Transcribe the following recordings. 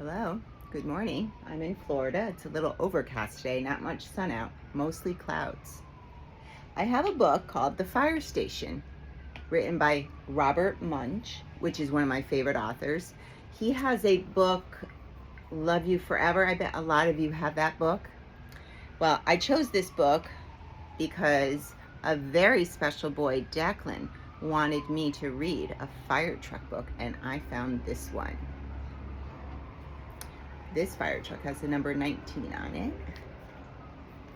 Hello, good morning. I'm in Florida. It's a little overcast today, not much sun out, mostly clouds. I have a book called The Fire Station, written by Robert Munsch, which is one of my favorite authors. He has a book, Love You Forever. I bet a lot of you have that book. Well, I chose this book because a very special boy, Declan, wanted me to read a fire truck book, and I found this one. This fire truck has the number 19 on it.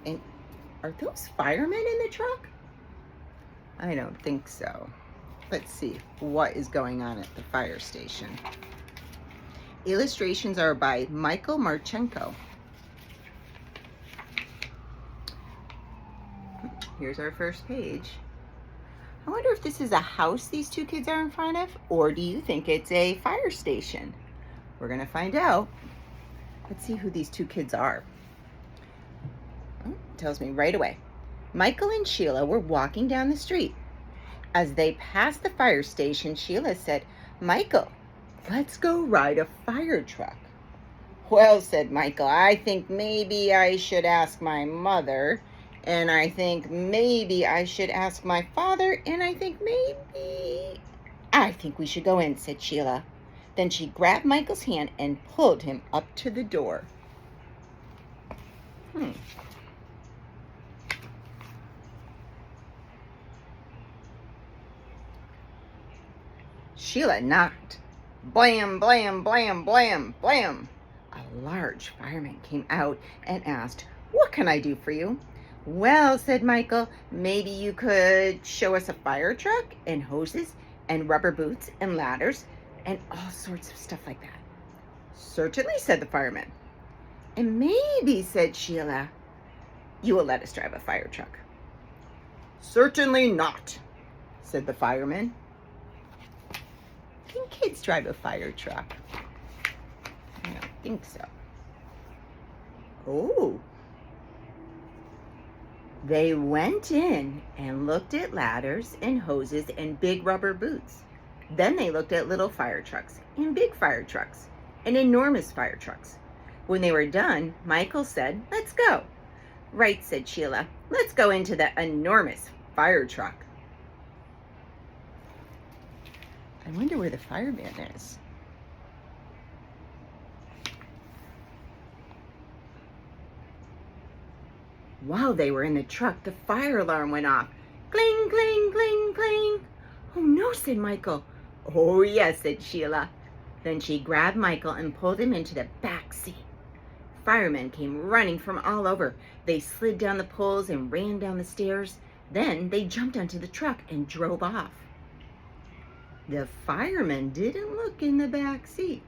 And are those firemen in the truck? I don't think so. Let's see what is going on at the fire station. Illustrations are by Michael Marchenko. Here's our first page. I wonder if this is a house these two kids are in front of, or do you think it's a fire station? We're gonna find out. Let's see who these two kids are. Oh, it tells me right away. Michael and Sheila were walking down the street. As they passed the fire station, Sheila said, "Michael, let's go ride a fire truck." "Well," said Michael, "I think maybe I should ask my mother, and I think maybe I should ask my father, and I think we should go in," said Sheila. Then she grabbed Michael's hand and pulled him up to the door. Sheila knocked. Blam, blam, blam, blam, blam. A large fireman came out and asked, "What can I do for you?" "Well," said Michael, "maybe you could show us a fire truck and hoses and rubber boots and ladders and all sorts of stuff like that." "Certainly," said the fireman. "And maybe," said Sheila, "you will let us drive a fire truck." "Certainly not," said the fireman. Can kids drive a fire truck? I don't think so. Oh. They went in and looked at ladders and hoses and big rubber boots. Then they looked at little fire trucks and big fire trucks and enormous fire trucks. When they were done, Michael said, "Let's go." "Right," said Sheila. "Let's go into the enormous fire truck." I wonder where the fireman is. While they were in the truck, the fire alarm went off. Cling, cling, cling, cling. "Oh no," said Michael. "Oh yes," said Sheila. Then she grabbed Michael and pulled him into the back seat. Firemen came running from all over. They slid down the poles and ran down the stairs. Then they jumped onto the truck and drove off. The firemen didn't look in the back seat.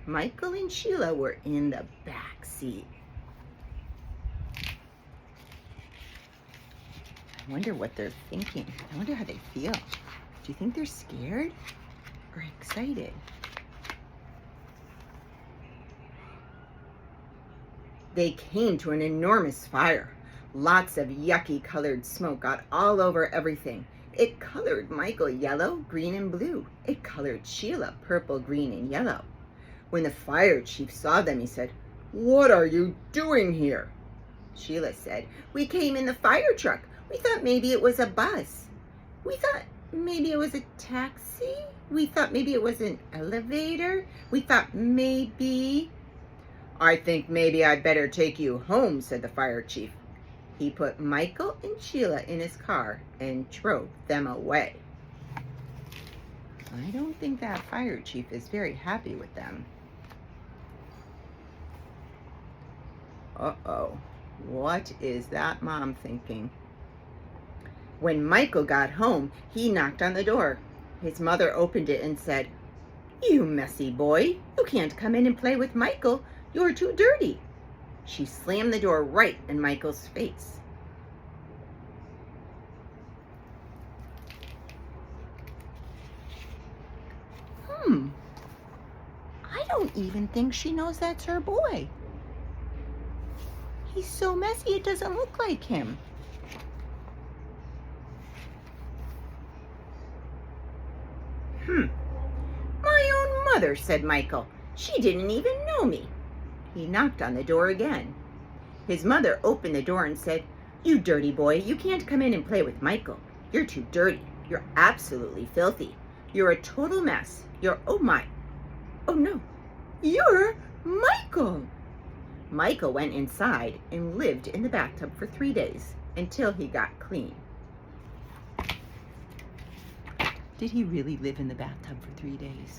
Michael and Sheila were in the back seat. I wonder what they're thinking. I wonder how they feel. Do you think they're scared or excited? They came to an enormous fire. Lots of yucky colored smoke got all over everything. It colored Michael yellow, green, and blue. It colored Sheila purple, green, and yellow. When the fire chief saw them, he said, "What are you doing here?" Sheila said, "We came in the fire truck. We thought maybe it was a bus. We thought maybe it was a taxi. We thought maybe it was an elevator. We thought maybe..." "I think maybe I'd better take you home," said the fire chief. He put Michael and Sheila in his car and drove them away. I don't think that fire chief is very happy with them. Uh-oh, what is that mom thinking? When Michael got home, he knocked on the door. His mother opened it and said, "You messy boy, you can't come in and play with Michael. You're too dirty." She slammed the door right in Michael's face. I don't even think she knows that's her boy. He's so messy it doesn't look like him. My own mother," said Michael. "She didn't even know know me. He knocked on the door again. His mother opened the door and said, "You dirty boy, you can't come in and play with Michael. You're too dirty. You're absolutely filthy. You're a total mess. Oh no, you're Michael." Michael went inside and lived in the bathtub for 3 days until he got clean. Did he really live in the bathtub for 3 days?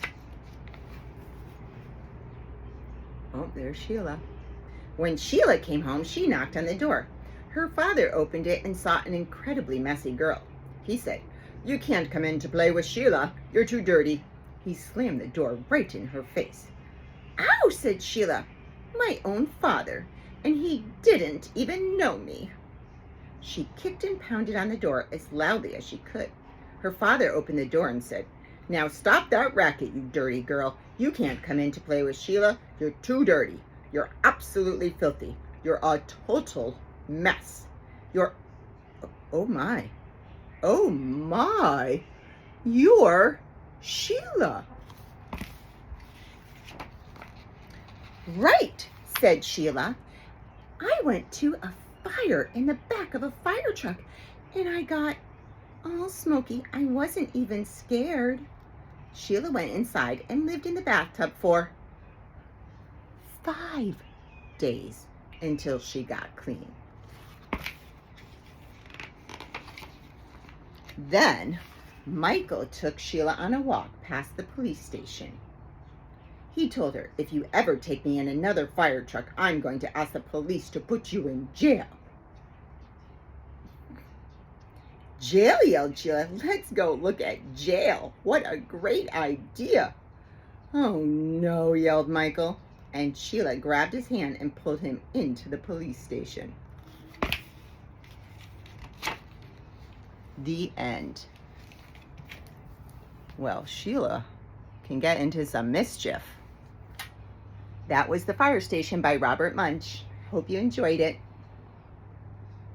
Oh, there's Sheila. When Sheila came home, she knocked on the door. Her father opened it and saw an incredibly messy girl. He said, "You can't come in to play with Sheila. You're too dirty." He slammed the door right in her face. "Ow," said Sheila. "My own father, and he didn't even know me." She kicked and pounded on the door as loudly as she could. Her father opened the door and said, "Now stop that racket, you dirty girl. You can't come in to play with Sheila. You're too dirty. You're absolutely filthy. You're a total mess. Oh my, you're Sheila." "Right," said Sheila. "I went to a fire in the back of a fire truck and I got all smoky. I wasn't even scared." Sheila went inside and lived in the bathtub for 5 days until she got clean. Then Michael took Sheila on a walk past the police station. He told her, "If you ever take me in another fire truck, I'm going to ask the police to put you in jail." "Jail," yelled Sheila. "Let's go look at jail. What a great idea." "Oh no," yelled Michael. And Sheila grabbed his hand and pulled him into the police station. The end. Well, Sheila can get into some mischief. That was The Fire Station by Robert Munsch. Hope you enjoyed it.